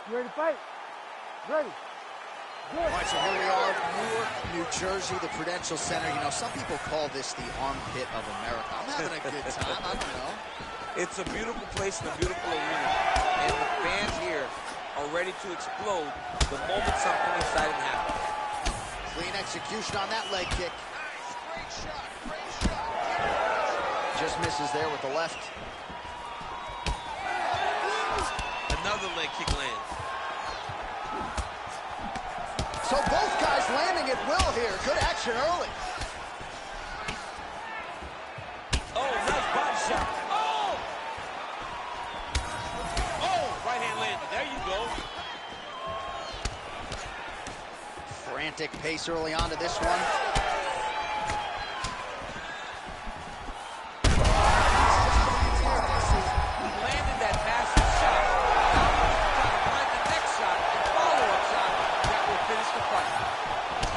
You ready to fight? Ready. All right, so here we are, Newark, New Jersey, the Prudential Center. You know, some people call this the armpit of America. I'm having a good time. I don't know. It's a beautiful place and a beautiful arena. And the fans here are ready to explode the moment something exciting happens. Clean execution on that leg kick. Great shot, great shot. Just misses there with the left. Another leg kick lands. So both guys landing at will here. Good action early. Oh, nice body shot. Oh! Oh, right hand landed. There you go. Frantic pace early on to this one. Landed that massive shot. Now he's trying to find the next shot and follow-up shot that will finish the fight.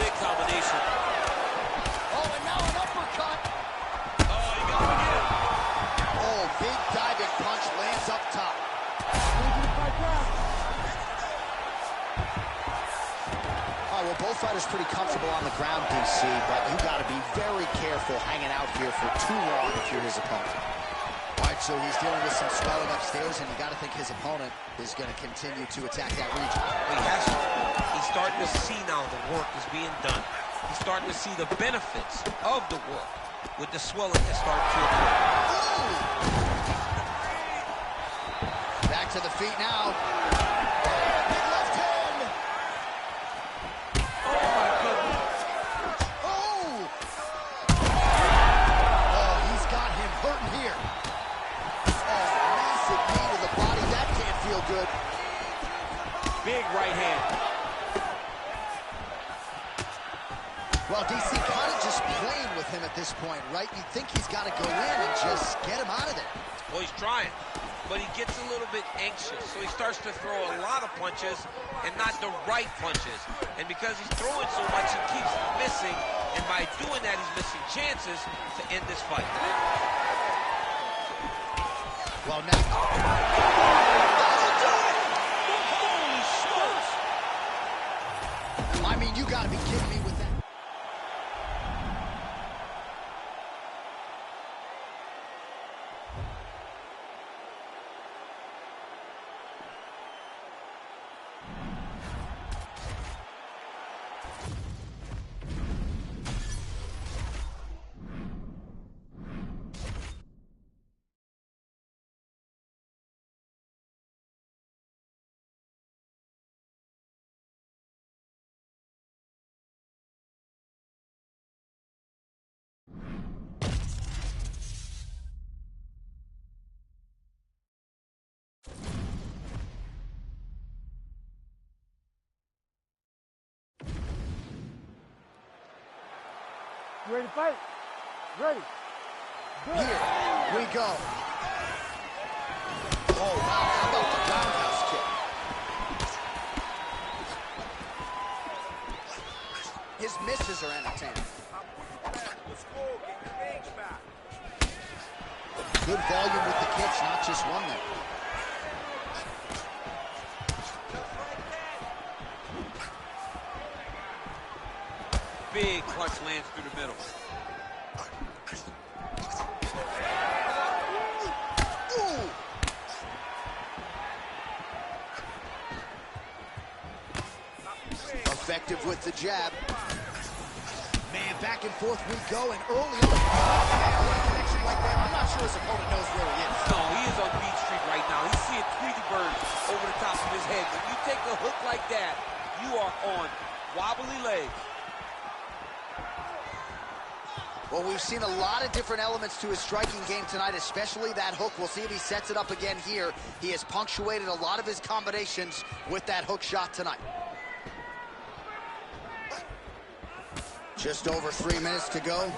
Big combination. Oh, and now an uppercut. Oh, you got to get it. Oh, big diving punch lands up top. Oh, well, both fighters pretty comfortable on the ground, DC, but you got to be very careful hanging out here for too long if you're his opponent. All right, so he's dealing with some swelling upstairs, and you got to think his opponent is going to continue to attack that region. He has to. He's starting to see now the work is being done. He's starting to see the benefits of the work with the swelling that starts to occur. Back to the feet now. Big left hand. Oh, my goodness. Oh! Oh, he's got him hurting here. Oh, massive knee to the body. That can't feel good. Big right hand. Well, DC kind of just playing with him at this point, right? You'd think he's got to go in and just get him out of there. Well, he's trying, but he gets a little bit anxious, so he starts to throw a lot of punches and not the right punches. And because he's throwing so much, he keeps missing, and by doing that, he's missing chances to end this fight. Well, now... Holy smokes! I mean, you got to be kidding me with that. You ready to fight? Ready. Good. Here we go. Oh, wow. How about the roundhouse kick? His misses are entertaining. Good volume with the kicks, not just one there. Big punch lands through the middle. Ooh. Effective with the jab. Man, back and forth we go, and early on, a connection like that, I'm not sure his opponent knows where he is. No, he is on Beach Street right now. He's seeing Tweety Bird over the top of his head. When you take a hook like that, you are on wobbly legs. Well, we've seen a lot of different elements to his striking game tonight, especially that hook. We'll see if he sets it up again here. He has punctuated a lot of his combinations with that hook shot tonight. Just over 3 minutes to go.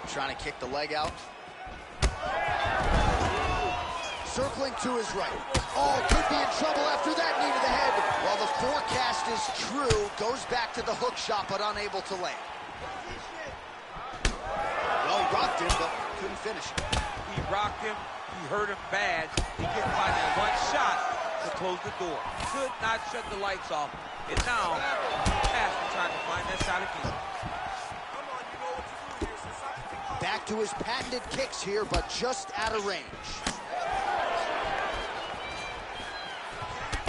Trying to kick the leg out. Circling to his right. Oh, could be in trouble after that knee to the head. Well, the forecast is true. Goes back to the hook shot, but unable to land. Well, he rocked him, but couldn't finish it. He rocked him, He hurt him bad. He gets by that one shot to close the door. Could not shut the lights off. And now, Pastor trying to find that shot again. Back to his patented kicks here, but just out of range.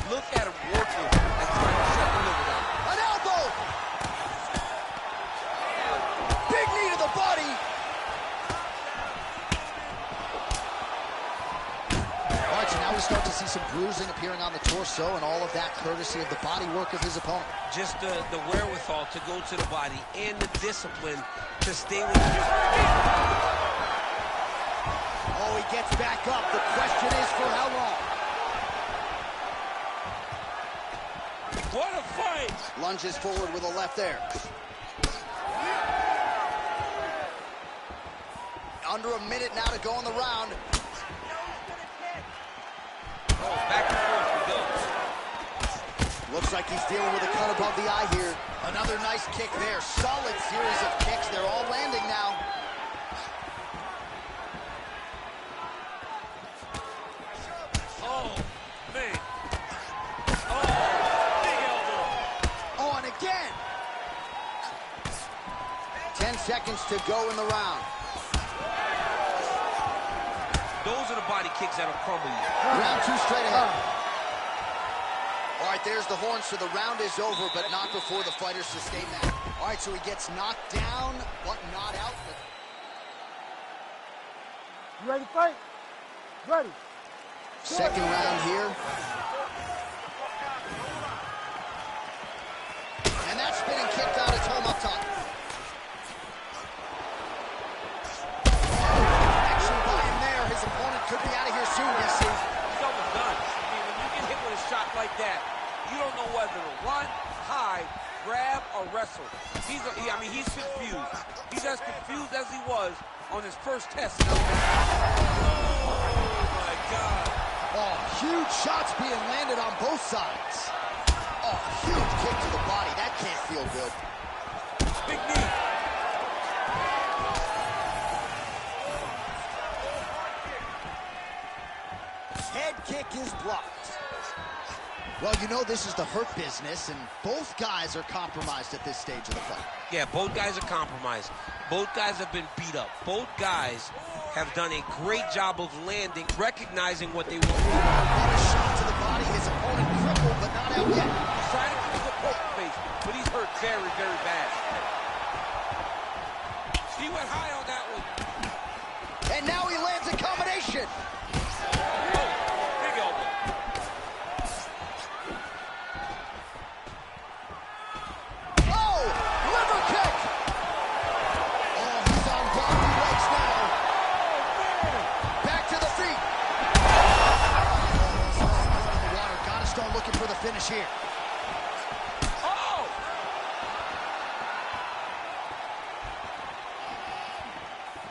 Look at him working and trying to shut the liver down. An elbow! Big knee to the body! All right, so now we start to see some bruising appearing on the torso, and all of that courtesy of the body work of his opponent. Just the wherewithal to go to the body and the discipline to stay with the Oh, he gets back up. The question is for how long? What a fight! Lunges forward with a left there. Under a minute now to go in the round. Oh, back and forth we go. Looks like he's dealing with a cut above the eye here. Another nice kick there. Solid series of kicks. They're all landing now. Oh, man. Oh, big elbow. Oh, and again. 10 seconds to go in the round. Those are the body kicks that'll crumble you. Round 2 straight ahead. All right, there's the horn, so the round is over, but not before the fighter sustained that. All right, so he gets knocked down, but not out. You ready to fight? Ready. Second round here. And that spinning kick found its home up top. Action by him there. His opponent could be out of here soon, DC. He's almost done. I mean, when you get hit with a shot like that, you don't know whether to run, hide, grab, or wrestle. He's confused. He's as confused as he was on his first test. Oh, my God. Oh, huge shots being landed on both sides. Oh, huge kick to the body. That can't feel good. Big knee. Head kick is blocked. Well, you know this is the hurt business, and both guys are compromised at this stage of the fight. Yeah, both guys are compromised. Both guys have been beat up. Both guys have done a great job of landing, recognizing what they want. And a shot to the body. His opponent crippled, but not out yet. He's trying to keep a poker face, but he's hurt very, very bad. He went high on that one. And now he lands a combination. Big elbow. Oh, liver kick. Oh, he's on wobbly legs now. Back to the feet. Oh, he's in the water. Gotta start looking for the finish here. Oh!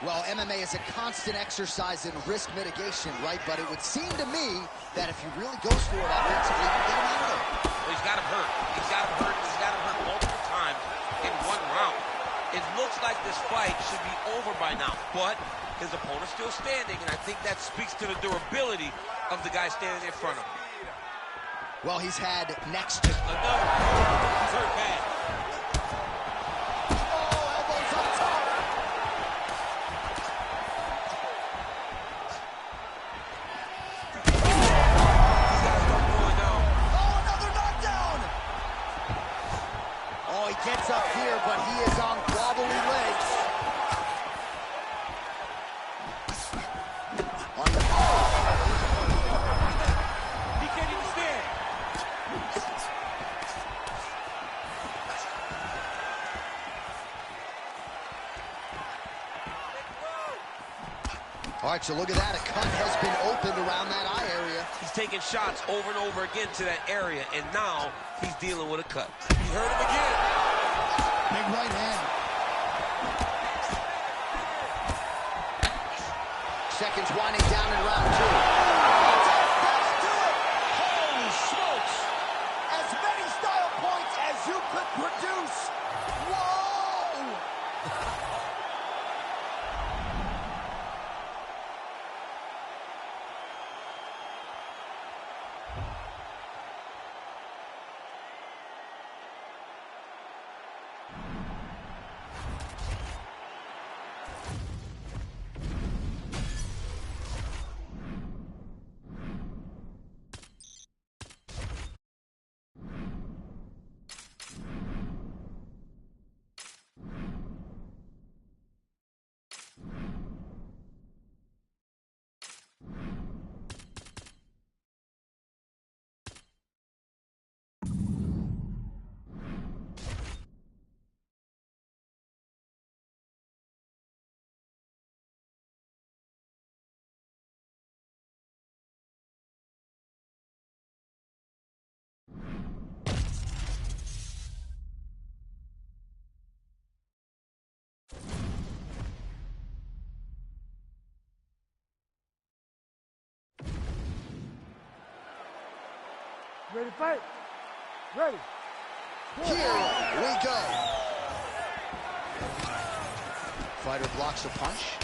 Well, MMA is a constant exercise in risk mitigation, right? But it would seem to me that if he really goes for it offensively, you get him out of there. Well, he's got him hurt. He's got him hurt. He's got him hurt multiple times in one round. It looks like this fight should be over by now, but his opponent's still standing, and I think that speaks to the durability of the guy standing in front of him. Well, he's had next to... Another. He's hurt bad. Oh, elbows up top. He's got to start going down. Oh, another knockdown. Oh, he gets up here, but he is on wobbly legs. On the... He can't even stand. All right, so look at that. A cut has been opened around that eye area. He's taking shots over and over again to that area, and now he's dealing with a cut. He hurt him again. Big right hand. Seconds winding down in round 2. That'll do it. Holy smokes. As many style points as you could produce. Whoa! Ready to fight? Ready. Here we go. Fighter blocks a punch.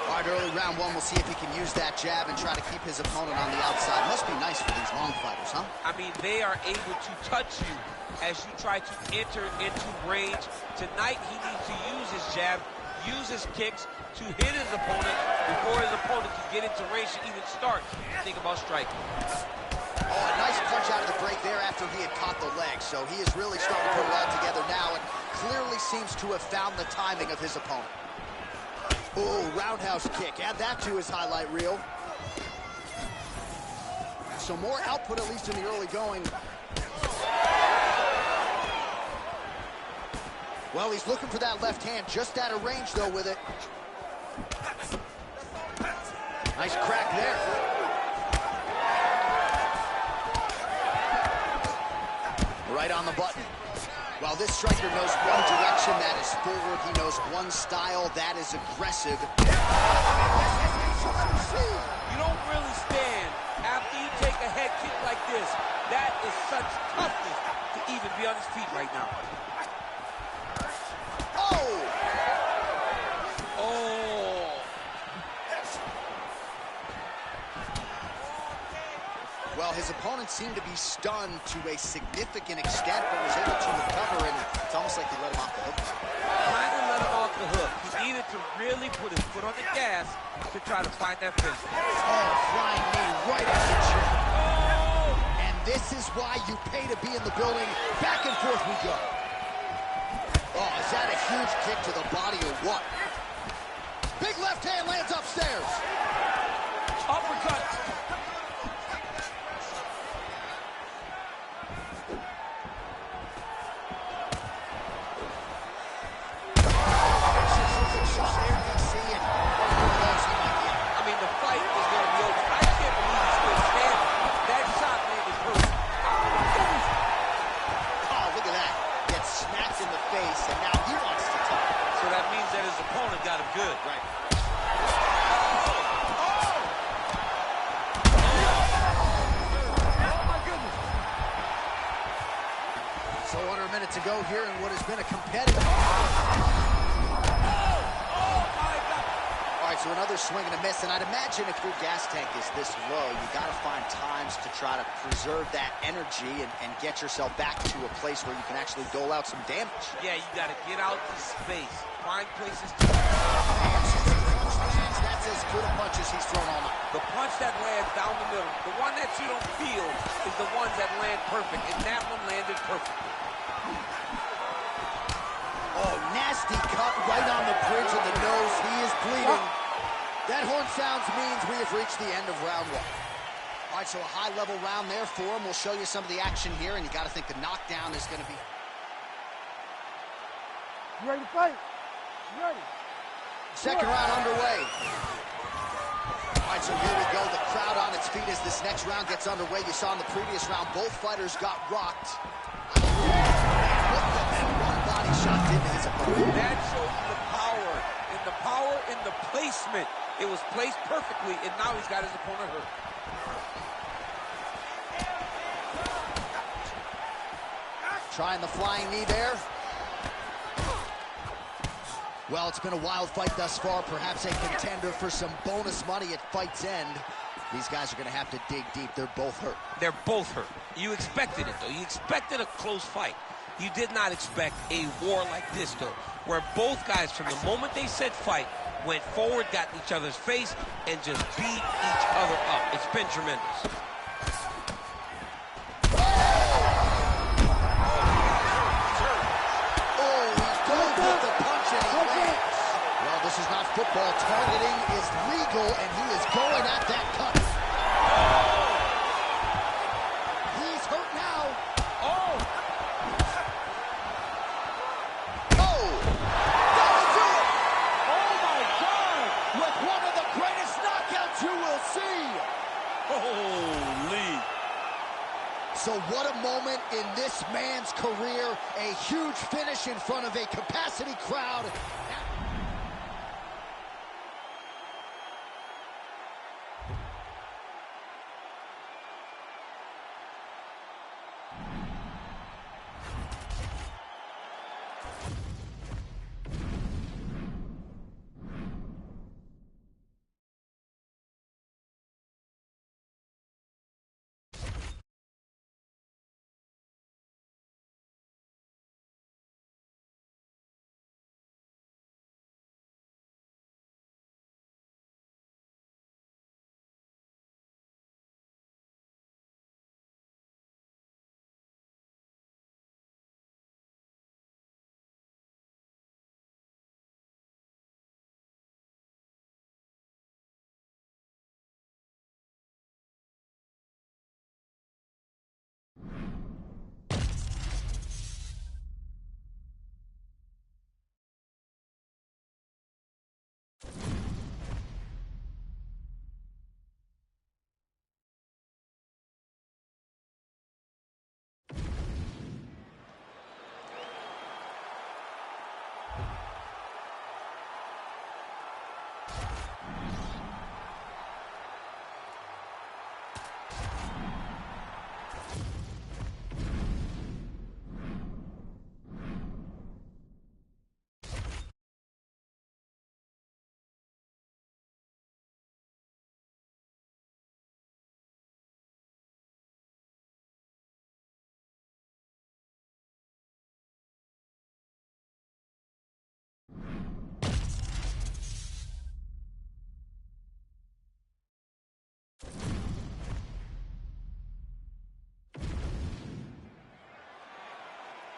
All right, early round one, we'll see if he can use that jab and try to keep his opponent on the outside. Must be nice for these long fighters, huh? I mean, they are able to touch you as you try to enter into range. Tonight, he needs to use his jab, use his kicks to hit his opponent before his opponent can get into range to even start. Think about striking. Oh, a nice punch out of the break there after he had caught the leg. So he is really starting to put it all together now and clearly seems to have found the timing of his opponent. Oh, roundhouse kick. Add that to his highlight reel. So more output, at least in the early going. Well, he's looking for that left hand, just out of range, though, with it. Nice crack there. Right on the button. While this striker knows one direction, that is forward. He knows one style, that is aggressive. You don't really stand after you take a head kick like this. That is such toughness to even be on his feet right now. Oh! Oh! Well, his opponent seemed to be stunned to a significant extent, but was able to recover, and it's almost like he let him off the hook. Kind of let him off the hook. He needed to really put his foot on the gas to try to find that finish. Oh, flying knee right at the chin. Oh! And this is why you pay to be in the building. Back and forth we go. Oh, is that a huge kick to the body or what? Big left hand lands upstairs. Uppercut. I mean, the fight is going to be over. I can't believe he's still standing. That shot landed perfect. Oh, look at that. Gets smacked in the face, and now he wants to talk. So that means that his opponent got him good. Right. So under a minute to go here in what has been a competitive. All right, so another swing and a miss, and I'd imagine if your gas tank is this low, you got to find times to try to preserve that energy and get yourself back to a place where you can actually dole out some damage. Yeah, you got to get out to space, find places to... That's as good a punch as he's thrown all night. The punch that lands down the middle, the one that you don't feel is the ones that land perfect, and that one landed perfectly. Oh, nasty cut right on the bridge of the nose. He is bleeding. That horn sounds means we have reached the end of round one. All right, so a high-level round there for him. We'll show you some of the action here, and you got to think the knockdown is going to be... You ready to fight? You ready? Second round underway. All right, so here we go. The crowd on its feet as this next round gets underway. You saw in the previous round, both fighters got rocked. One body shot into his opponent. That shows you the power in the placement. It was placed perfectly, and now he's got his opponent hurt. Trying the flying knee there. Well, it's been a wild fight thus far. Perhaps a contender for some bonus money at fight's end. These guys are going to have to dig deep. They're both hurt. They're both hurt. You expected it, though. You expected a close fight. You did not expect a war like this, though, where both guys, from the moment they said fight, went forward, got in each other's face, and just beat each other up. It's been tremendous. Oh, he's going with the punch and he lands. Well, this is not football. Targeting is legal, and he is going at that cut. He's hurt now. Oh! Oh! That'll do it! Oh, my God! With one of the greatest knockouts you will see. Holy! So what a moment in this man's career. A huge finish in front of a capacity crowd.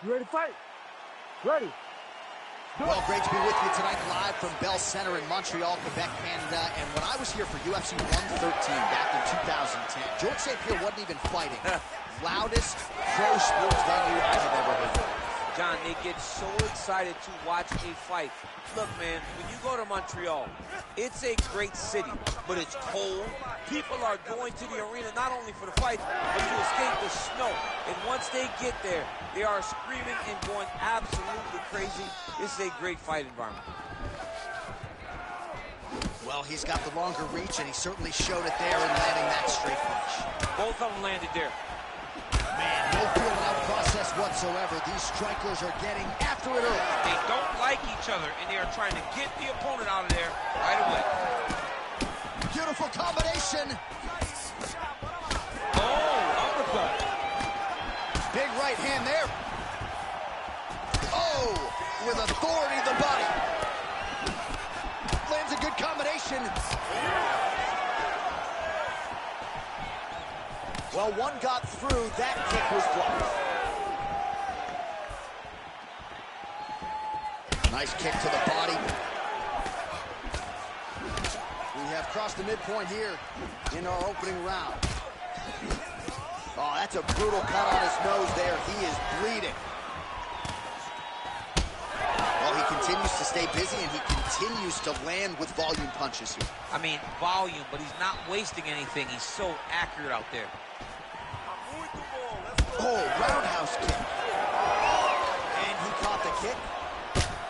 You ready to fight? Ready. Well, great to be with you tonight live from Bell Center in Montreal, Quebec, Canada. And when I was here for UFC 113 back in 2010, George St. Pierre wasn't even fighting. Loudest pro sports venue I've ever heard of. John, they get so excited to watch a fight. Look, man, when you go to Montreal, it's a great city, but it's cold. People are going to the arena not only for the fights, but to escape the snow. And once they get there, they are screaming and going absolutely crazy. This is a great fight environment. Well, he's got the longer reach, and he certainly showed it there in landing that straight punch. Both of them landed there. Man, no feeling out process whatsoever. These strikers are getting after it early. They don't like each other, and they are trying to get the opponent out of there right away. Beautiful combination. Oh, uppercut. Big right hand there. Oh, with authority to the body. Lands a good combination. Well, one got through. That kick was blocked. Nice kick to the body. We have crossed the midpoint here in our opening round. Oh, that's a brutal cut on his nose there. He is bleeding. Well, he continues to stay busy, and he continues to land with volume punches here. I mean, volume, but he's not wasting anything. He's so accurate out there. Oh, roundhouse kick. And he caught the kick.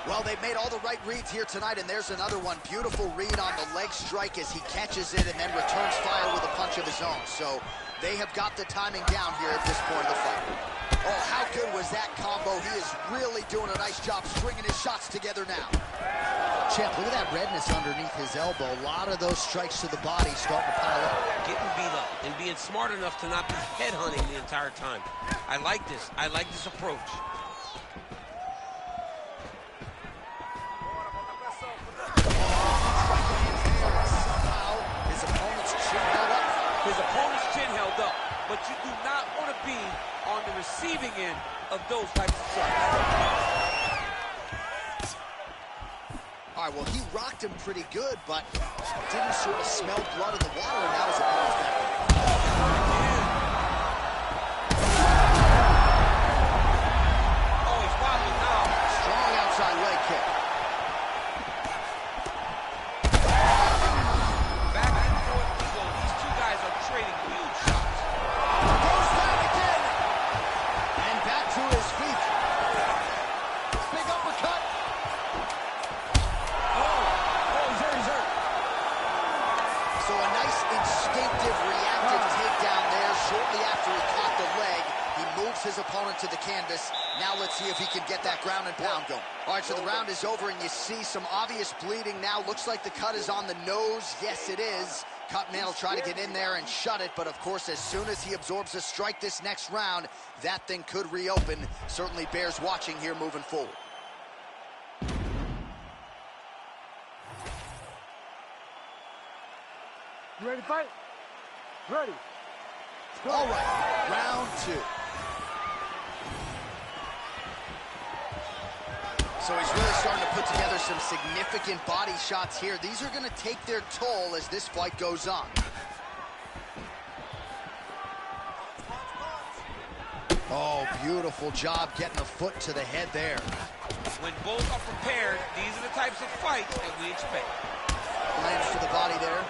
Well, they've made all the right reads here tonight, and there's another one. Beautiful read on the leg strike as he catches it and then returns fire with a punch of his own. So they have got the timing down here at this point of the fight. Oh, how good was that combo? He is really doing a nice job stringing his shots together now. Champ, look at that redness underneath his elbow. A lot of those strikes to the body starting to pile up. Getting beat up and being smart enough to not be headhunting the entire time. I like this. I like this approach. Somehow, his opponent's chin held up. His opponent's chin held up, but you do not want to be on the receiving end of those types of strikes. All right, well, he rocked him pretty good, but didn't sort of smell blood in the water, and now his opponent's back. Oh, he's wobbling now. Strong outside leg kick. Back and forth we go. These two guys are trading huge shots. Goes down again. And back to his feet. Big uppercut. So a nice instinctive reactive takedown there shortly after he caught the leg. He moves his opponent to the canvas. Now let's see if he can get that ground and pound going. All right, so the round is over, and you see some obvious bleeding now. Looks like the cut is on the nose. Yes, it is. Cutman will try to get in there and shut it, but of course, as soon as he absorbs a strike this next round, that thing could reopen. Certainly bears watching here moving forward. You ready to fight? Ready. All right, round two. So he's really starting to put together some significant body shots here. These are going to take their toll as this fight goes on. Oh, beautiful job getting a foot to the head there. When both are prepared, these are the types of fights that we expect. Lands to the body there.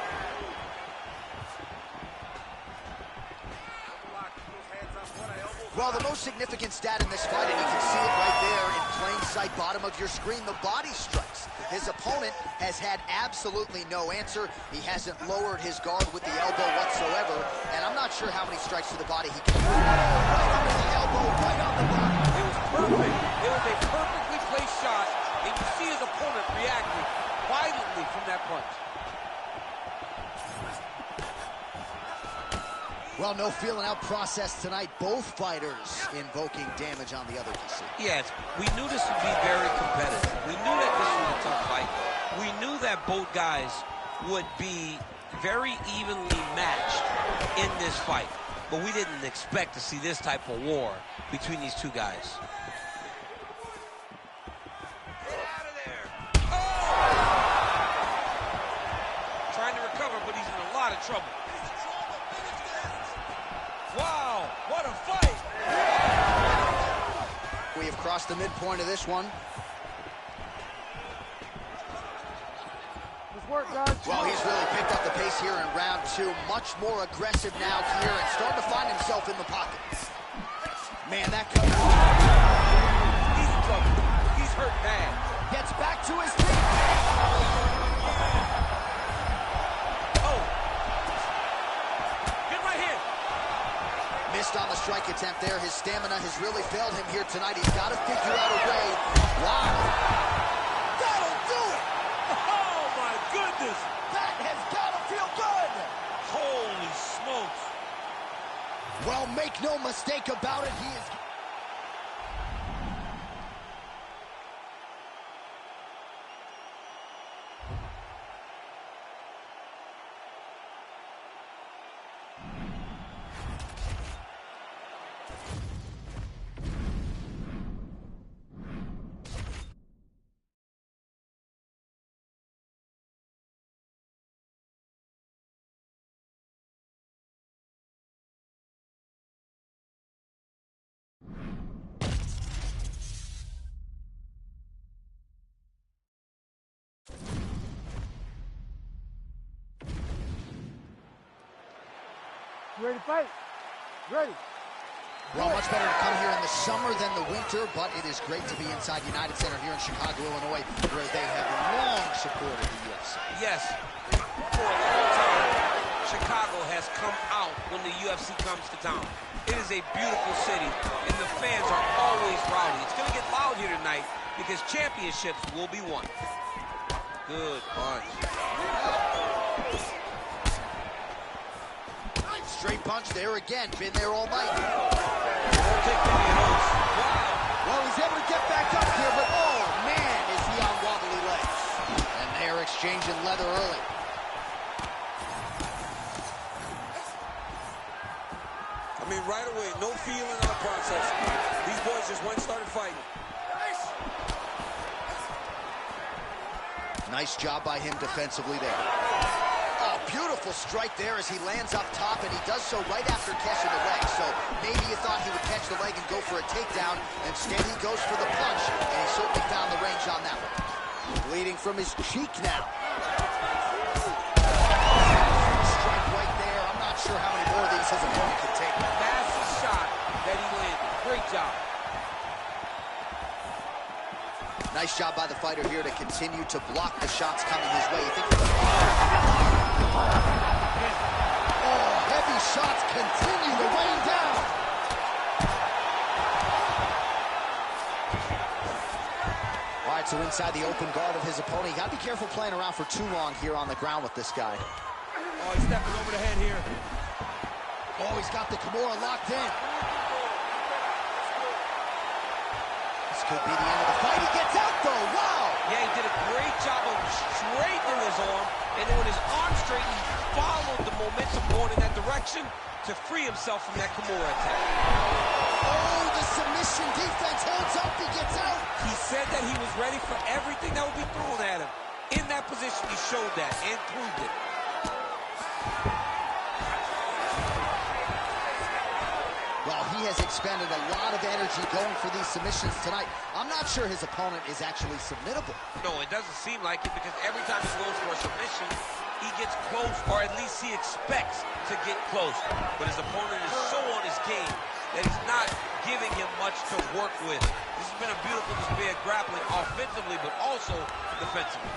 Well, the most significant stat in this fight, and you can see it right there in plain sight, bottom of your screen, the body strikes. His opponent has had absolutely no answer. He hasn't lowered his guard with the elbow whatsoever, and I'm not sure how many strikes to the body he can do. Right under the elbow, right on the body. It was perfect. It was a perfectly placed shot, and you see his opponent reacting violently from that punch. Well, no feeling out process tonight. Both fighters invoking damage on the other DC. Yes, we knew this would be very competitive. We knew that this was a tough fight. We knew that both guys would be very evenly matched in this fight. But we didn't expect to see this type of war between these two guys. trouble. Wow, what a fight! We have crossed the midpoint of this one. Good work, guys. Well, he's really picked up the pace here in round two. Much more aggressive now here and starting to find himself in the pocket. Man, that comes. He's in trouble. He's hurt bad. Gets back to his feet. Oh. Good right hand. Missed on the strike attempt there. His stamina has really failed him here tonight. He's got to figure out a way. Wow. That'll do it. Oh, my goodness. That has got to feel good. Holy smokes. Well, make no mistake about it. He is... You ready to fight? Ready. Well, much better to come here in the summer than the winter, but it is great to be inside United Center here in Chicago, Illinois, where they have long supported the UFC. Yes, for a long time, Chicago has come out when the UFC comes to town. It is a beautiful city, and the fans are always rowdy. It's going to get loud here tonight because championships will be won. Good punch. Straight punch there again. Been there all night. Won't take many of those. Wow. Well, he's able to get back up here, but oh, man, is he on wobbly legs. And they're exchanging leather early. I mean, right away, no feeling on the process. These boys just went and started fighting. Nice job by him defensively there. Oh, beautiful strike there as he lands up top, and he does so right after catching the leg. So maybe you thought he would catch the leg and go for a takedown. Instead, he goes for the punch, and he certainly found the range on that one. Bleeding from his cheek now. Strike right there. I'm not sure how many more of these his opponent could take. Massive shot that he landed. Great job. Nice job by the fighter here to continue to block the shots coming his way. You think heavy shots continue to rain down. All right, so inside the open guard of his opponent. You got to be careful playing around for too long here on the ground with this guy. Oh, he's stepping over the head here. Oh, he's got the Kimura locked in. This could be the end of the fight. He gets out, though. Wow. Yeah, he did a great job of straightening his arm, and then when his arm straightened, he followed the momentum going in that direction to free himself from that Kimura attack. Oh, the submission defense holds up. He gets out. He said that he was ready for everything that would be thrown at him. In that position, he showed that and proved it. Well, he has expended a lot of energy going for these submissions tonight. I'm not sure his opponent is actually submittable. No, it doesn't seem like it because every time he goes for a submission, he gets close, or at least he expects to get close. But his opponent is so on his game that he's not giving him much to work with. This has been a beautiful display of grappling offensively, but also defensively.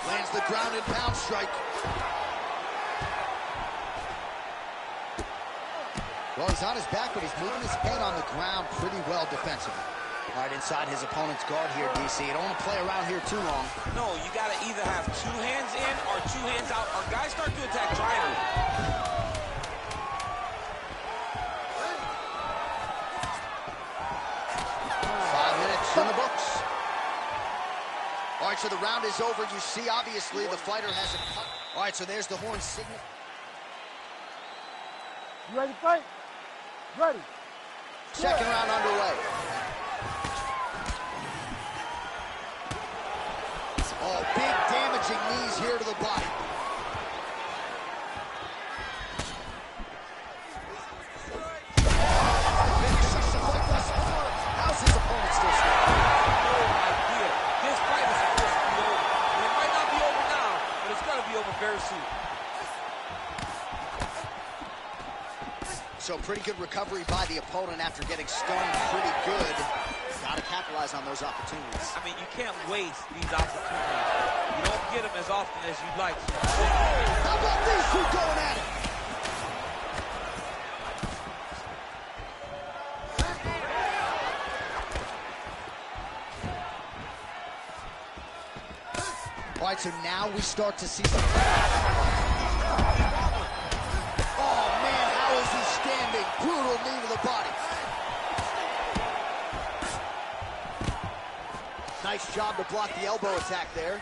Lands the ground and pound strike. Well, he's on his back, but he's moving his head on the ground pretty well defensively. All right, inside his opponent's guard here, DC. You don't want to play around here too long. No, you got to either have two hands in or two hands out. Our guys start to attack triangle. 5 minutes in the books. All right, so the round is over. You see, obviously, the fighter hasn't cut. All right, so there's the horn signal. You ready to fight? Ready. Second round underway. Oh, big damaging knees here to the body. pretty good recovery by the opponent after getting stunned pretty good. Got to capitalize on those opportunities. I mean, you can't waste these opportunities. You don't get them as often as you'd like. How about these two going at it? All right, so now we start to see some... Oh, man, how is he standing? Brutal knee to the body. Nice job to block the elbow attack there.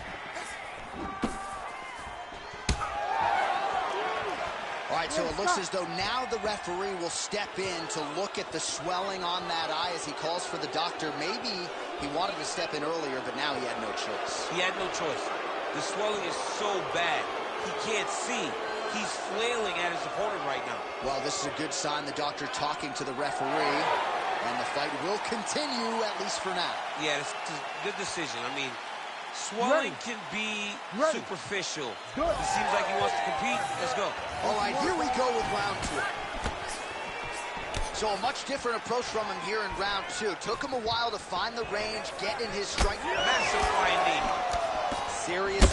All right, so it looks as though now the referee will step in to look at the swelling on that eye as he calls for the doctor. Maybe he wanted to step in earlier, but now he had no choice. He had no choice. The swelling is so bad, he can't see. He's flailing at his opponent right now. Well, this is a good sign, the doctor talking to the referee, and the fight will continue, at least for now. Yeah, this is a good decision. I mean, swelling can be superficial. It seems like he wants to compete. Let's go. All right, here we go with round two. So a much different approach from him here in round two. Took him a while to find the range, get in his strike. Massive flying knee. Serious.